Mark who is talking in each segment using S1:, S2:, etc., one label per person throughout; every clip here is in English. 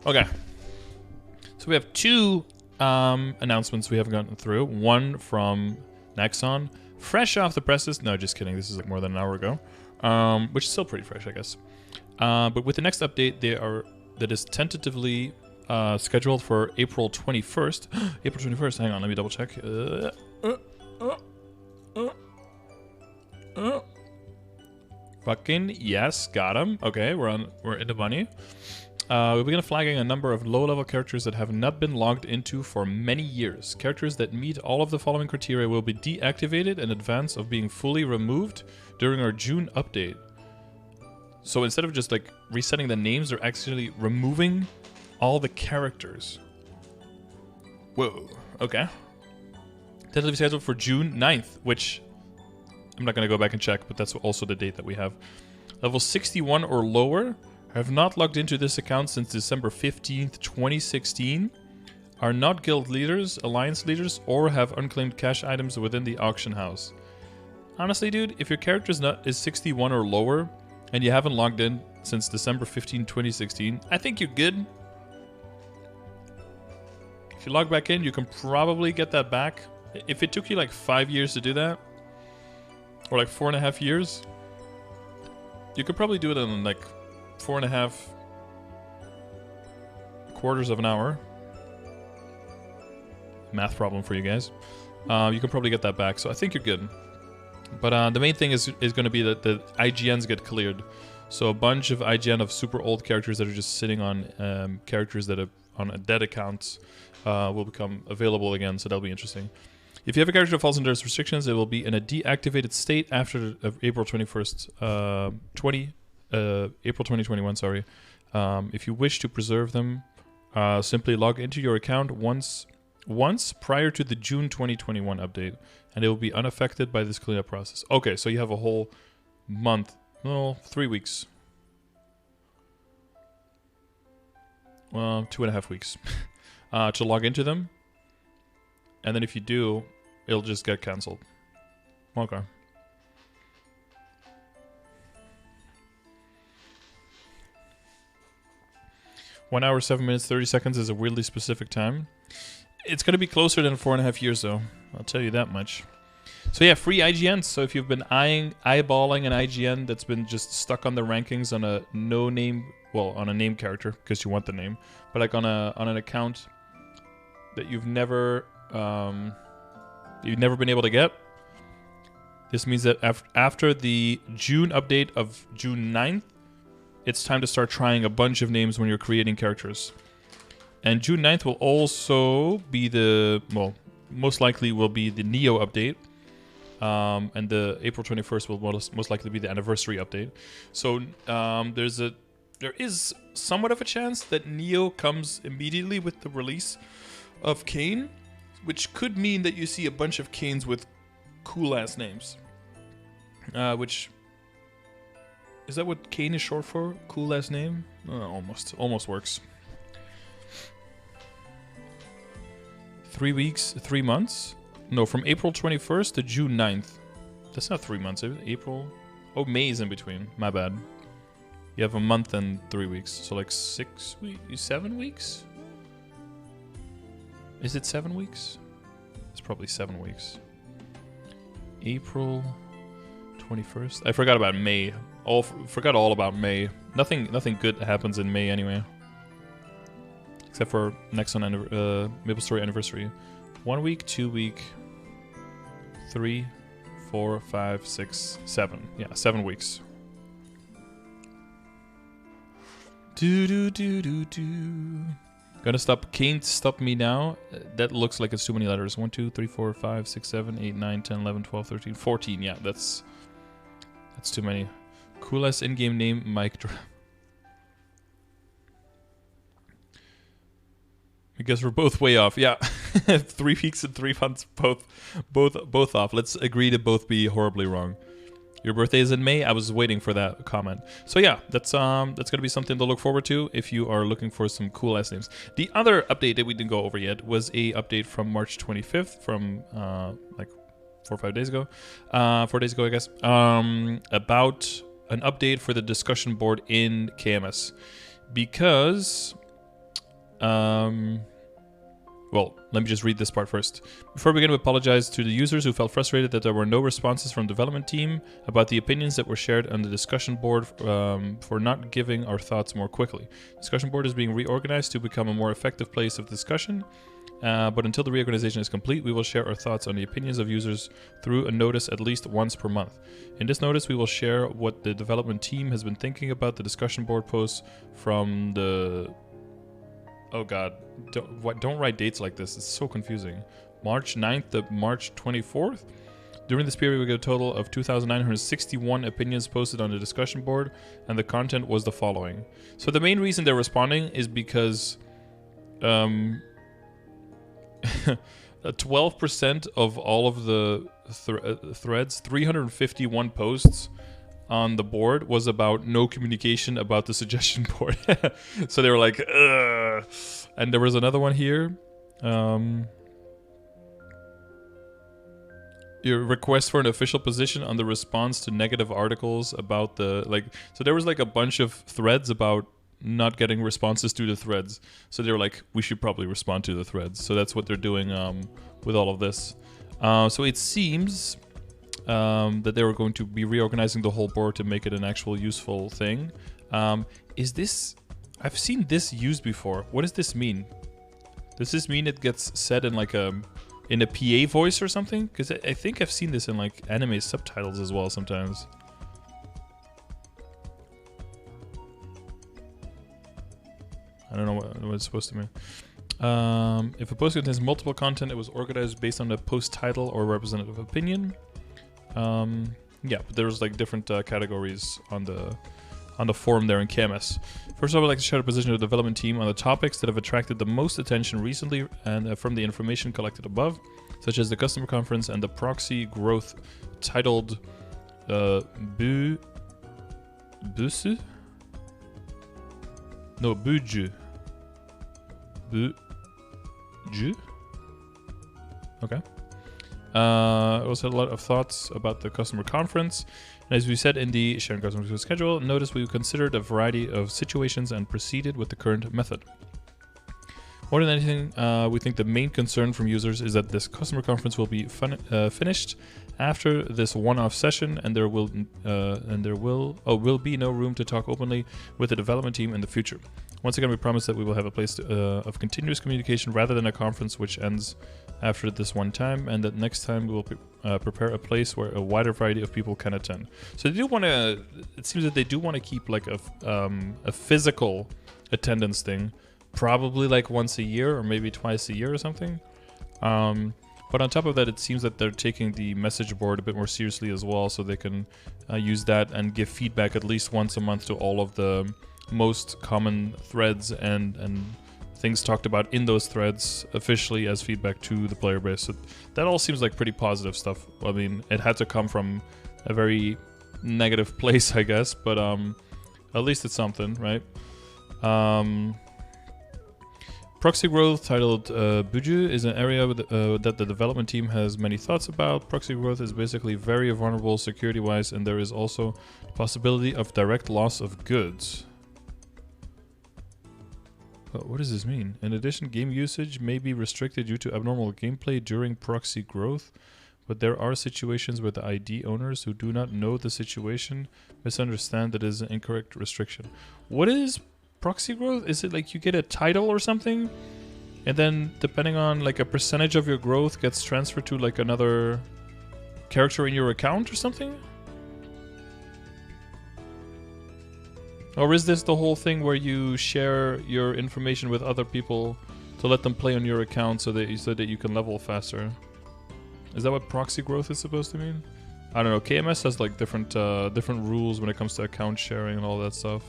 S1: Okay. So we have two announcements we haven't gotten through. One from Nexon, fresh off the presses. No, just kidding. This is like more than an hour ago, which is still pretty fresh, I guess. But with the next update, that is tentatively scheduled for April 21st. April 21st. Hang on, let me double check. Fucking yes, got him. Okay, we're in the money. We'll begin flagging a number of low-level characters that have not been logged into for many years. Characters that meet all of the following criteria will be deactivated in advance of being fully removed during our June update. So instead of just like resetting the names, they're actually removing all the characters. Whoa, okay. Tentatively scheduled for June 9th, which I'm not going to go back and check, but that's also the date that we have. Level 61 or lower have not logged into this account since December 15th, 2016, are not guild leaders, alliance leaders, or have unclaimed cash items within the auction house. Honestly, dude, if your character is 61 or lower, and you haven't logged in since December 15, 2016, I think you're good. If you log back in, you can probably get that back. If it took you like 5 years to do that, or like 4.5 years, you could probably do it in like 4.5 quarters of an hour. Math problem for you guys. You can probably get that back, so I think you're good. But the main thing is going to be that the IGNs get cleared. So a bunch of IGN of super old characters that are just sitting on characters that are on dead accounts will become available again, so that'll be interesting. If you have a character that falls under those restrictions, it will be in a deactivated state after April 21st, April 2021, sorry. If you wish to preserve them, simply log into your account once prior to the June 2021 update, and it will be unaffected by this cleanup process. Okay, so you have a whole month, well, 3 weeks. Well, 2.5 weeks to log into them. And then if you do, it'll just get cancelled. Okay. One hour, 7 minutes, 30 seconds is a weirdly specific time. It's going to be closer than 4.5 years, though. I'll tell you that much. So yeah, free IGNs. So if you've been eyeballing an IGN that's been just stuck on the rankings on a no-name, well, on a name character, because you want the name, but like on an account that you've never been able to get, this means that after the June update of June 9th, it's time to start trying a bunch of names when you're creating characters. And June 9th will also be most likely will be the Neo update. And the April 21st will most likely be the anniversary update. So there is somewhat of a chance that Neo comes immediately with the release of Kane, which could mean that you see a bunch of Kanes with cool-ass names. Which... Is that what Kane is short for? Cool-ass name? Almost works. 3 weeks, 3 months? No, from April 21st to June 9th. That's not 3 months, is it? April? Oh, May is in between. My bad. You have a month and 3 weeks. So like 6 weeks? 7 weeks? Is it 7 weeks? It's probably 7 weeks. April 21st? I forgot about May. Forgot all about May. Nothing good happens in May anyway. Except for Nexon Maple Story Anniversary. 1 week, 2 week, 3, 4, 5, 6, 7. Yeah, 7 weeks. Gonna stop. Can't stop me now. That looks like it's too many letters. 1, 2, 3, 4, 5, 6, 7, 8, 9, 10, 11, 12, 13, 14. Yeah, that's too many. Coolest in-game name, Mike. I guess we're both way off. Yeah, 3 weeks and 3 months, both off. Let's agree to both be horribly wrong. Your birthday is in May. I was waiting for that comment. So yeah, that's gonna be something to look forward to if you are looking for some cool ass names. The other update that we didn't go over yet was a update from March 25th, from like 4 or 5 days ago, 4 days ago, I guess, about an update for the discussion board in KMS, because Well, let me just read this part first. Before we begin, we apologize to the users who felt frustrated that there were no responses from the development team about the opinions that were shared on the discussion board for not giving our thoughts more quickly. The discussion board is being reorganized to become a more effective place of discussion, but until the reorganization is complete, we will share our thoughts on the opinions of users through a notice at least once per month. In this notice, we will share what the development team has been thinking about the discussion board posts from the... Oh god, don't write dates like this, it's so confusing. March 9th to March 24th? During this period, we get a total of 2,961 opinions posted on the discussion board, and the content was the following. So the main reason they're responding is because 12% of all of the threads, 351 posts on the board was about no communication about the suggestion board. So they were like, ugh. And there was another one here. Your request for an official position on the response to negative articles about the, like, so there was like a bunch of threads about not getting responses to the threads. So they were like, we should probably respond to the threads. So that's what they're doing with all of this. So it seems that they were going to be reorganizing the whole board to make it an actual useful thing. Is this... I've seen this used before. What does this mean? Does this mean it gets said in like a PA voice or something? Because I think I've seen this in like anime subtitles as well sometimes. I don't know what it's supposed to mean. If a post contains multiple content, it was organized based on the post title or representative opinion. Yeah, but there's like different categories on the forum there in KMS. First of all, I'd like to share the position of the development team on the topics that have attracted the most attention recently and from the information collected above, such as the customer conference and the proxy growth titled Budget? No, Budget. Budget? Okay. I also had a lot of thoughts about the customer conference. And as we said in the sharing customer schedule, notice we considered a variety of situations and proceeded with the current method. More than anything, we think the main concern from users is that this customer conference will be finished after this one-off session, and there will be no room to talk openly with the development team in the future. Once again, we promise that we will have a place of continuous communication rather than a conference which ends after this one time, and that next time we will prepare a place where a wider variety of people can attend. So they do want to. It seems that they do want to keep like a physical attendance thing, probably like once a year or maybe twice a year or something. But on top of that, it seems that they're taking the message board a bit more seriously as well, so they can use that and give feedback at least once a month to all of the most common threads and things talked about in those threads officially as feedback to the player base. So that all seems like pretty positive stuff. I mean, it had to come from a very negative place, I guess, but at least it's something, right? Proxy growth, titled Budget, is an area that the development team has many thoughts about. Proxy growth is basically very vulnerable security-wise, and there is also the possibility of direct loss of goods. What does this mean? In addition, game usage may be restricted due to abnormal gameplay during proxy growth, but there are situations where the ID owners who do not know the situation misunderstand that it is an incorrect restriction. What is proxy growth? Is it like you get a title or something, and then depending on like a percentage of your growth gets transferred to like another character in your account or something? Or is this the whole thing where you share your information with other people to let them play on your account so that you can level faster? Is that what proxy growth is supposed to mean? I don't know. KMS has like different rules when it comes to account sharing and all that stuff.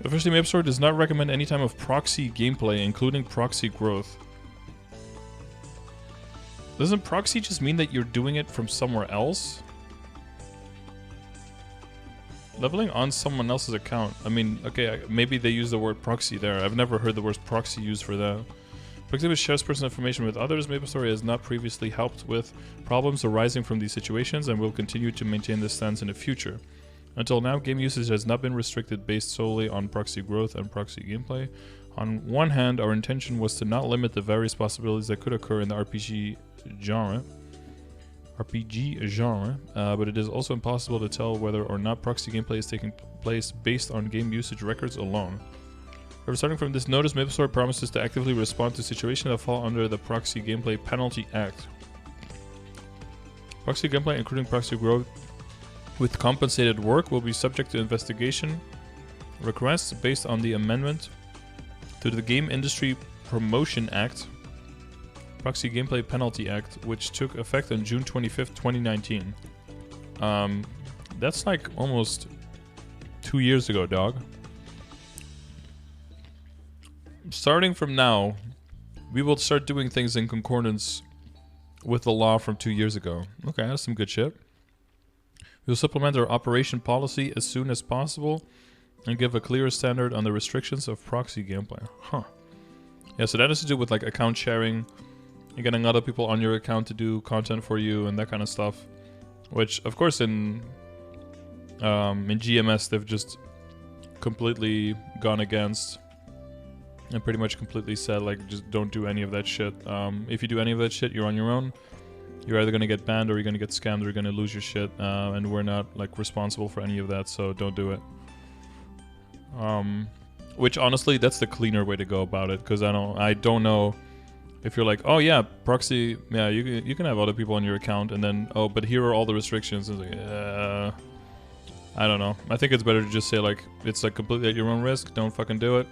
S1: Officially, MapStore does not recommend any time of proxy gameplay, including proxy growth. Doesn't proxy just mean that you're doing it from somewhere else? Leveling on someone else's account. I mean, okay, maybe they use the word proxy there. I've never heard the word proxy used for that. Proxy shares personal information with others. MapleStory has not previously helped with problems arising from these situations and will continue to maintain this stance in the future. Until now, game usage has not been restricted based solely on proxy growth and proxy gameplay. On one hand, our intention was to not limit the various possibilities that could occur in the RPG genre, but it is also impossible to tell whether or not proxy gameplay is taking place based on game usage records alone. However, starting from this notice, MapleStory promises to actively respond to situations that fall under the Proxy Gameplay Penalty Act. Proxy gameplay, including proxy growth with compensated work, will be subject to investigation requests based on the amendment to the Game Industry Promotion Act, Proxy Gameplay Penalty Act, which took effect on June 25th, 2019. That's like almost 2 years ago, dog. Starting from now, we will start doing things in concordance with the law from 2 years ago. Okay, that's some good shit. We will supplement our operation policy as soon as possible and give a clearer standard on the restrictions of proxy gameplay. Huh. Yeah, so that has to do with like account sharing and getting other people on your account to do content for you and that kind of stuff. Which, of course, in GMS, they've just completely gone against and pretty much completely said, like, just don't do any of that shit. If you do any of that shit, you're on your own. You're either going to get banned or you're going to get scammed or you're going to lose your shit. And we're not, like, responsible for any of that, so don't do it. Which, honestly, that's the cleaner way to go about it, because I don't know if you're like, oh, yeah, proxy, yeah, you can have other people on your account, and then, oh, but here are all the restrictions. It's like, I don't know. I think it's better to just say, like, it's, like, completely at your own risk. Don't fucking do it.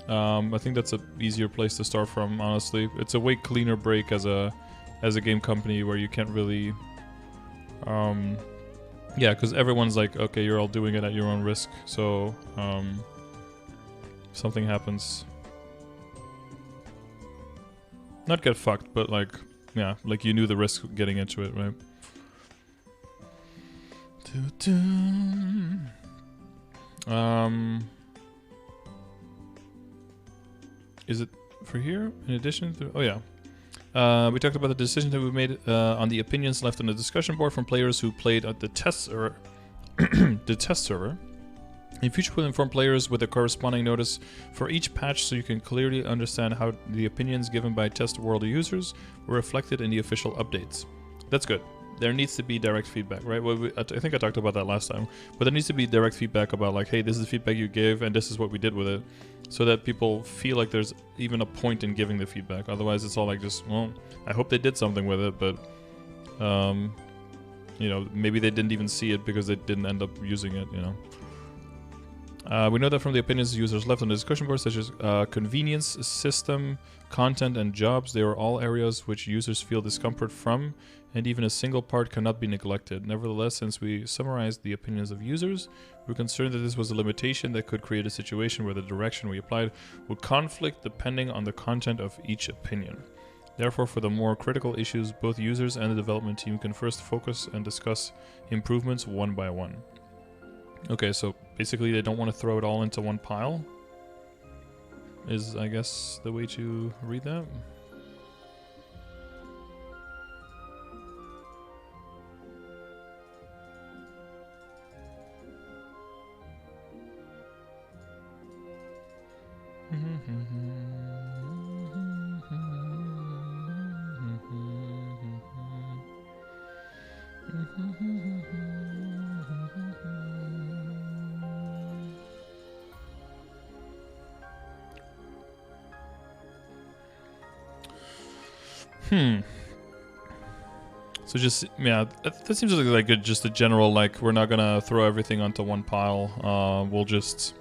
S1: I think that's an easier place to start from, honestly. It's a way cleaner break as a game company where you can't really... yeah, because everyone's like, okay, you're all doing it at your own risk, so something happens. Not get fucked, but like, yeah, like you knew the risk getting into it, right? Is it for here? In addition to... Oh, yeah. We talked about the decision that we made on the opinions left on the discussion board from players who played at the test server. The test server. In future, we'll inform players with a corresponding notice for each patch so you can clearly understand how the opinions given by test world users were reflected in the official updates. That's good. There needs to be direct feedback, right? Well, I think I talked about that last time. But there needs to be direct feedback about like, hey, this is the feedback you gave and this is what we did with it. So that people feel like there's even a point in giving the feedback. Otherwise, it's all like just, well, I hope they did something with it, but, you know, maybe they didn't even see it because they didn't end up using it, you know. We know that from the opinions users left on the discussion board, such as convenience, system, content, and jobs, they are all areas which users feel discomfort from, and even a single part cannot be neglected. Nevertheless, since we summarized the opinions of users, we're concerned that this was a limitation that could create a situation where the direction we applied would conflict depending on the content of each opinion. Therefore, for the more critical issues, both users and the development team can first focus and discuss improvements one by one. Okay, so basically they don't want to throw it all into one pile, is, I guess, the way to read that. So just, yeah, that seems like just a general, like, we're not gonna throw everything onto one pile. We'll just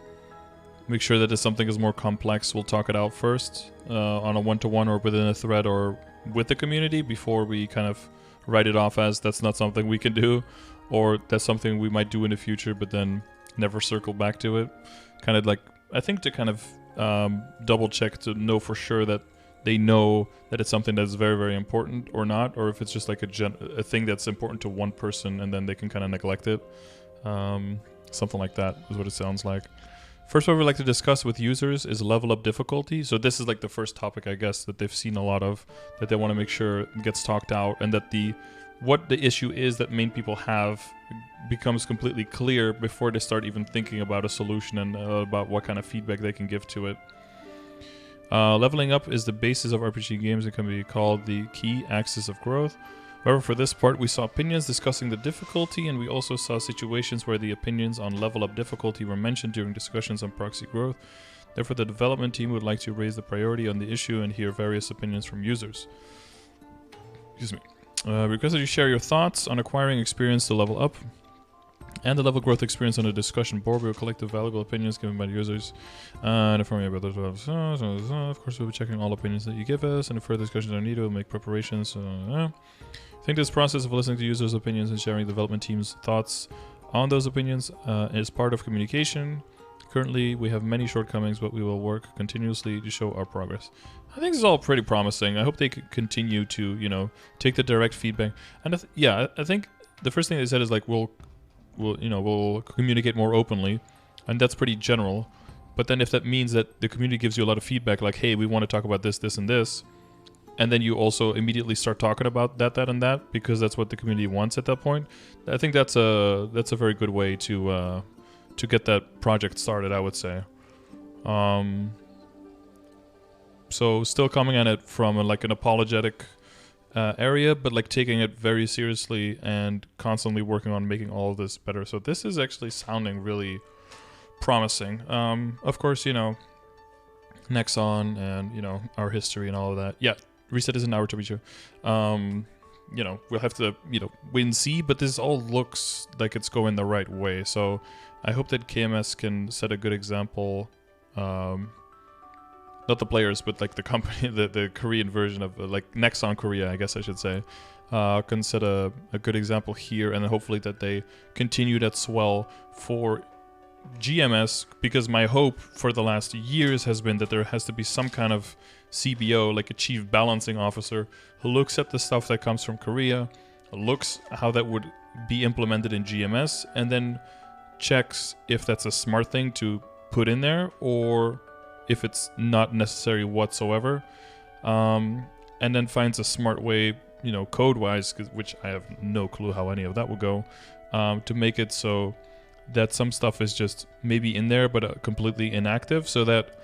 S1: make sure that if something is more complex, we'll talk it out first on a one-to-one or within a thread or with the community before we kind of write it off as that's not something we can do, or that's something we might do in the future, but then never circle back to it. Kind of like, I think to kind of double check to know for sure that they know that it's something that's very, very important or not, or if it's just like a thing that's important to one person and then they can kind of neglect it. Something like that is what it sounds like. First, what we'd like to discuss with users is level up difficulty. So this is like the first topic, I guess, that they've seen a lot of, that they want to make sure gets talked out, and that the what the issue is that main people have becomes completely clear before they start even thinking about a solution and about what kind of feedback they can give to it. Leveling up is the basis of RPG games and can be called the key axis of growth. However, for this part, we saw opinions discussing the difficulty, and we also saw situations where the opinions on level up difficulty were mentioned during discussions on proxy growth. Therefore, the development team would like to raise the priority on the issue and hear various opinions from users. Excuse me. Request that you share your thoughts on acquiring experience to level up and the level growth experience on the discussion board. We will collect the valuable opinions given by the users and inform you about those. Of course, we'll be checking all opinions that you give us, and if further discussions are needed, we'll make preparations. I think this process of listening to users' opinions and sharing the development team's thoughts on those opinions is part of communication. Currently, we have many shortcomings, but we will work continuously to show our progress. I think this is all pretty promising. I hope they could continue to, you know, take the direct feedback. And I think the first thing they said is like we'll communicate more openly, and that's pretty general. But then if that means that the community gives you a lot of feedback, like, hey, we want to talk about this, this, and this, and then you also immediately start talking about that, and that, because that's what the community wants at that point. I think that's a very good way to get that project started, I would say. So still coming at it from like an apologetic area, but like taking it very seriously and constantly working on making all of this better. So this is actually sounding really promising. Of course, you know, Nexon and, you know, our history and all of that. Yeah, reset is an hour to be sure. You know, we'll have to, you know, wait and see, but this all looks like it's going the right way. So I hope that KMS can set a good example. Not the players, but like the company, the Korean version of like Nexon Korea, I guess I should say, can set a good example here, and hopefully that they continue that swell for GMS, because my hope for the last years has been that there has to be some kind of CBO, like a chief balancing officer, who looks at the stuff that comes from Korea, looks how that would be implemented in GMS, and then checks if that's a smart thing to put in there or if it's not necessary whatsoever, and then finds a smart way, you know, code-wise, which I have no clue how any of that will go, to make it so that some stuff is just maybe in there but completely inactive, so that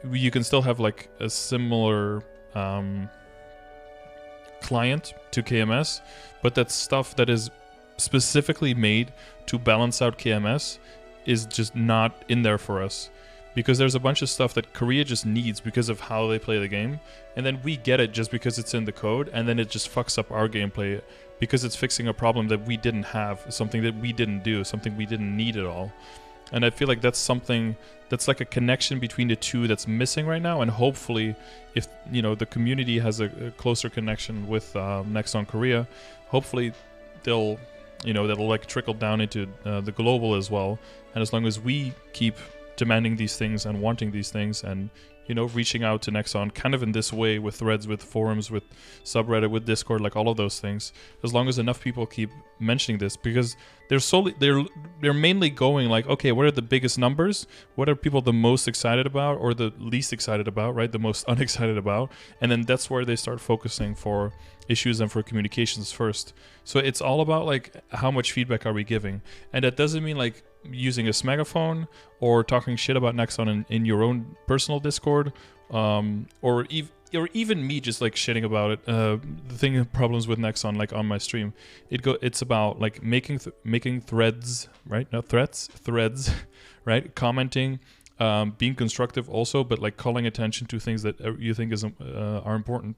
S1: you can still have like a similar client to KMS, but that stuff that is specifically made to balance out KMS is just not in there for us. Because there's a bunch of stuff that Korea just needs because of how they play the game, and then we get it just because it's in the code, and then it just fucks up our gameplay because it's fixing a problem that we didn't have, something that we didn't do, something we didn't need at all. And I feel like that's something that's like a connection between the two that's missing right now, and hopefully if, you know, the community has a closer connection with Nexon Korea, hopefully they'll, you know, that'll like trickle down into the global as well. And as long as we keep demanding these things and wanting these things, and, you know, reaching out to Nexon kind of in this way with threads, with forums, with subreddit, with Discord, like all of those things, as long as enough people keep mentioning this, because they're mainly going like, okay, what are the biggest numbers, what are people the most excited about or the least excited about, right, the most unexcited about, and then that's where they start focusing for issues and for communications first. So it's all about like how much feedback are we giving, and that doesn't mean like using a smegaphone or talking shit about Nexon in your own personal Discord, or even me just like shitting about it. The thing, problems with Nexon, like on my stream, it's about like making threads, right? No, threads, right? Commenting, being constructive also, but like calling attention to things that you think are important,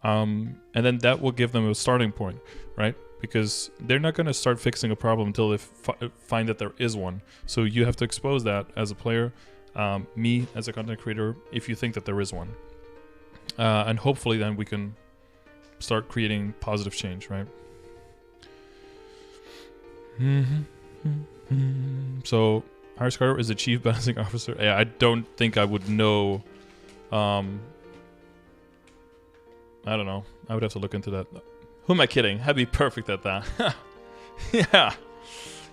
S1: and then that will give them a starting point, right? Because they're not going to start fixing a problem until they find that there is one. So you have to expose that as a player, me as a content creator, if you think that there is one. And hopefully then we can start creating positive change, right? So, hire Scardor is the chief balancing officer. Yeah, I don't think I would know. I don't know. I would have to look into that. Who am I kidding? I'd be perfect at that.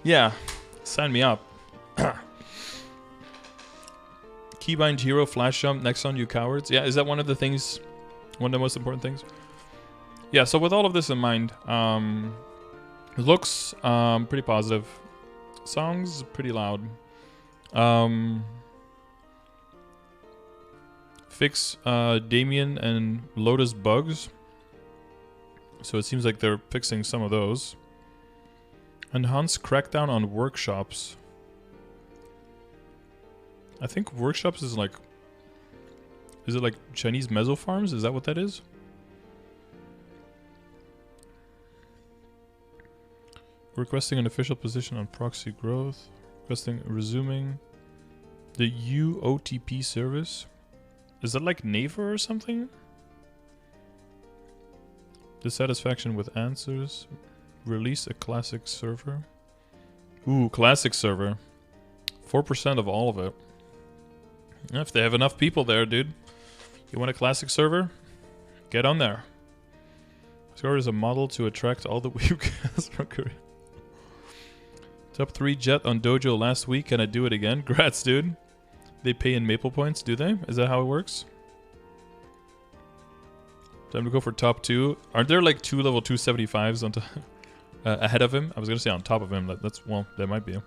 S1: Yeah. Sign me up. Keybind hero, flash jump, Nexon, you cowards. Yeah, is that one of the things? One of the most important things? Yeah, so with all of this in mind, looks pretty positive. Songs pretty loud. Fix Damien and Lotus bugs. So it seems like they're fixing some of those. Enhance crackdown on workshops. I think workshops is like... Is it like Chinese mesofarms? Is that what that is? Requesting an official position on proxy growth. Requesting resuming the UOTP service. Is that like Naver or something? Dissatisfaction with answers. Release a classic server. Ooh, classic server. 4% of all of it. If they have enough people there, dude. You want a classic server? Get on there. Scardor is a model to attract all the webcast from Korea. Top 3 jet on Dojo last week. Can I do it again? Grats, dude. They pay in maple points, do they? Is that how it works? Time to go for top 2. Aren't there like 2 level 275s on ahead of him? I was going to say on top of him. That's, well, there might be.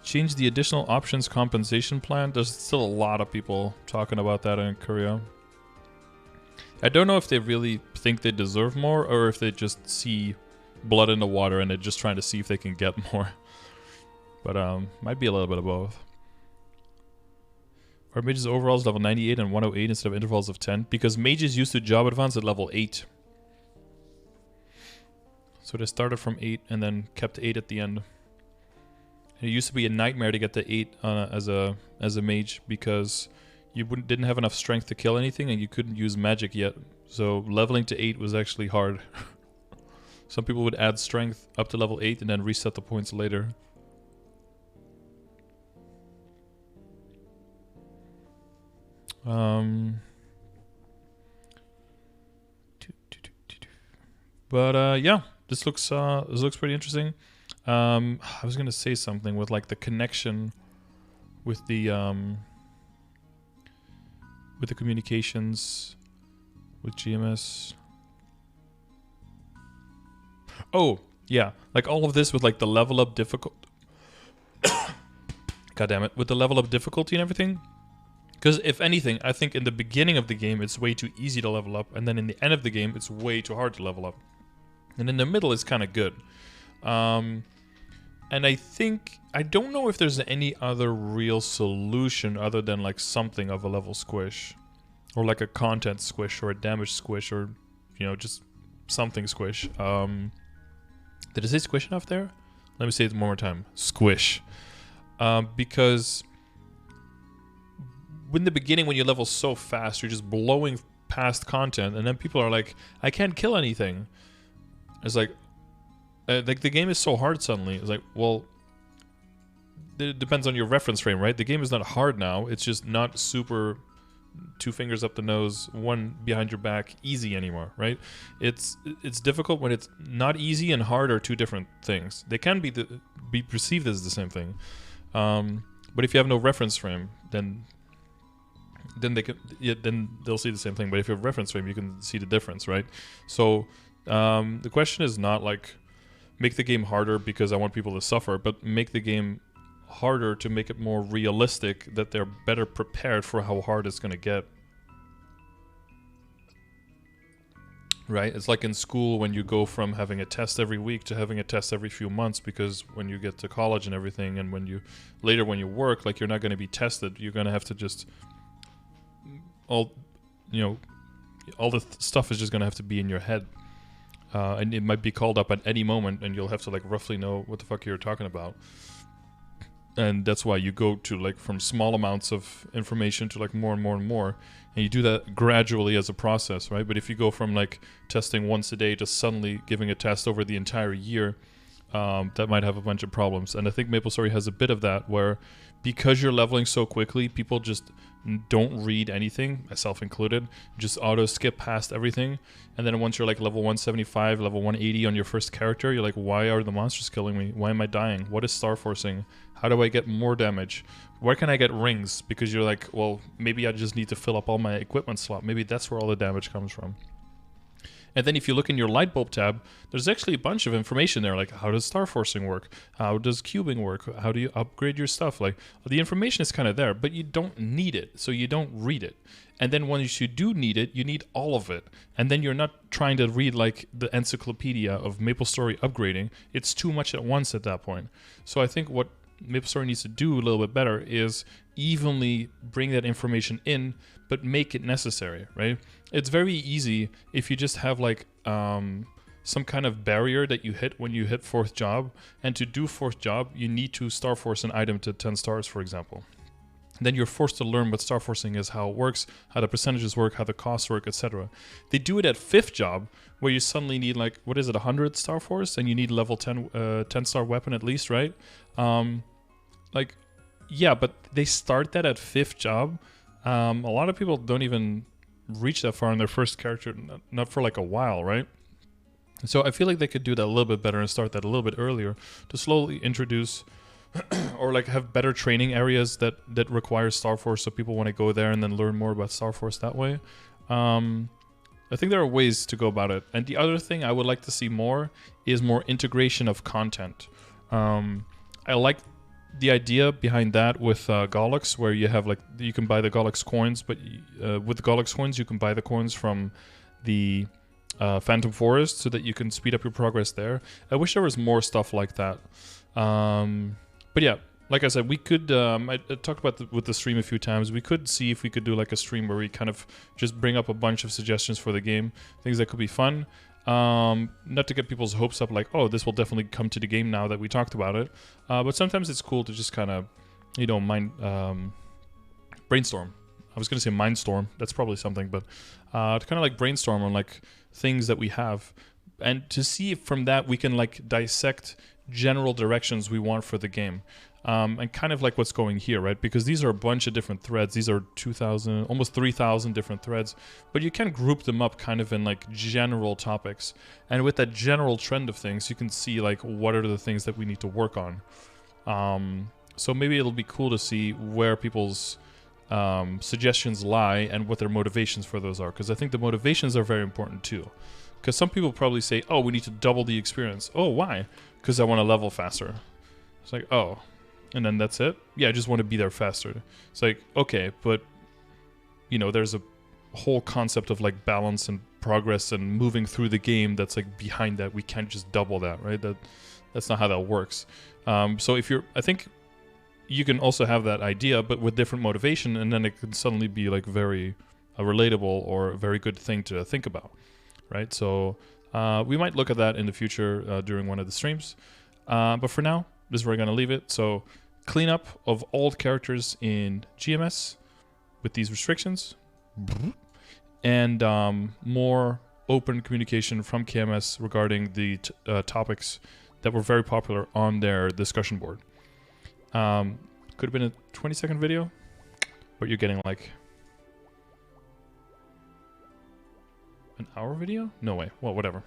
S1: Change the additional options compensation plan. There's still a lot of people talking about that in Korea. I don't know if they really think they deserve more or if they just see blood in the water and they're just trying to see if they can get more. But might be a little bit of both. Our mages overalls level 98 and 108 instead of intervals of 10 because mages used to job advance at level 8. So they started from 8 and then kept 8 at the end. It used to be a nightmare to get to 8 as a mage because you didn't have enough strength to kill anything and you couldn't use magic yet. So leveling to 8 was actually hard. Some people would add strength up to level 8 and then reset the points later. Yeah, this looks pretty interesting. I was gonna say something with like the connection with the communications with GMS. Oh yeah, like all of this with like the level up difficult. God damn it, with the level up difficulty and everything. Because if anything, I think in the beginning of the game it's way too easy to level up, and then in the end of the game it's way too hard to level up. And in the middle it's kind of good. And I don't know if there's any other real solution other than like something of a level squish. Or like a content squish or a damage squish or, you know, just something squish. Did I say squish enough there? Let me say it one more time. Squish. Because in the beginning when you level so fast, you're just blowing past content and then people are like, I can't kill anything. It's like the game is so hard suddenly. It's like, well, it depends on your reference frame, right? The game is not hard now. It's just not super 2 fingers up the nose, 1 behind your back, easy anymore, right? It's difficult when it's not easy and hard are 2 different things. They can be perceived as the same thing. But if you have no reference frame, then they'll see the same thing. But if you have a reference frame, you can see the difference, right? So the question is not like make the game harder because I want people to suffer, but make the game harder to make it more realistic, that they're better prepared for how hard it's going to get. Right? It's like in school when you go from having a test every week to having a test every few months, because when you get to college and everything, and when you work, like, you're not going to be tested. You're going to have to just all the stuff is just going to have to be in your head. And it might be called up at any moment, and you'll have to like roughly know what the fuck you're talking about. And that's why you go to like from small amounts of information to like more and more and more, and you do that gradually as a process, right? But if you go from like testing once a day to suddenly giving a test over the entire year, that might have a bunch of problems. And I think MapleStory has a bit of that, where because you're leveling so quickly, people just don't read anything, myself included, just auto skip past everything. And then once you're like level 175, level 180 on your first character, you're like, why are the monsters killing me? Why am I dying? What is star forcing? How do I get more damage? Where can I get rings? Because you're like, well, maybe I just need to fill up all my equipment slot. Maybe that's where all the damage comes from. And then if you look in your light bulb tab, there's actually a bunch of information there, like how does star forcing work? How does cubing work? How do you upgrade your stuff? Like the information is kind of there, but you don't need it, so you don't read it. And then once you do need it, you need all of it. And then you're not trying to read like the encyclopedia of MapleStory upgrading. It's too much at once at that point. So I think what MapleStory needs to do a little bit better is evenly bring that information in, but make it necessary, right? It's very easy if you just have like some kind of barrier that you hit when you hit 4th job. And to do 4th job, you need to star force an item to 10 stars, for example. Then you're forced to learn what star forcing is, how it works, how the percentages work, how the costs work, etc. They do it at 5th job, where you suddenly need like, what is it, 100 star force, and you need level 10 star weapon at least, right? Like, yeah, but they start that at 5th job. A lot of people don't even reach that far in their first character, not for like a while, right? So I feel like they could do that a little bit better and start that a little bit earlier to slowly introduce or like have better training areas that require Star Force, so people want to go there and then learn more about Star Force that way. I think there are ways to go about it. And the other thing I would like to see more is more integration of content. I like the idea behind that with Gollux, where you have like, you can buy the Gollux coins, but with the Gollux coins you can buy the coins from the Phantom Forest so that you can speed up your progress there. I wish there was more stuff like that. But yeah, like I said, we could, I talked about with the stream a few times, we could see if we could do like a stream where we kind of just bring up a bunch of suggestions for the game, things that could be fun. Not to get people's hopes up like, oh, this will definitely come to the game now that we talked about it. But sometimes it's cool to just kind of, you know, brainstorm. I was going to say mindstorm, that's probably something, but to kind of like brainstorm on like things that we have. And to see if from that we can like dissect general directions we want for the game, and kind of like what's going here, right? Because these are a bunch of different threads. These are 2,000, almost 3,000 different threads, but you can group them up kind of in like general topics. And with that general trend of things, you can see like what are the things that we need to work on. So maybe it'll be cool to see where people's suggestions lie and what their motivations for those are, because I think the motivations are very important too. Because some people probably say, oh, we need to double the experience. Oh, why? Because I want to level faster. It's like, oh, and then that's it? Yeah, I just want to be there faster. It's like, okay, but, you know, there's a whole concept of like balance and progress and moving through the game that's like behind that. We can't just double that, right? That's not how that works. So if you're, I think you can also have that idea, but with different motivation, and then it can suddenly be like very relatable or a very good thing to think about. Right, so we might look at that in the future during one of the streams. But for now, this is where we're going to leave it. So cleanup of old characters in GMS with these restrictions. And more open communication from KMS regarding the topics that were very popular on their discussion board. Could have been a 20-second video, but you're getting like an hour video? No way. Well, whatever.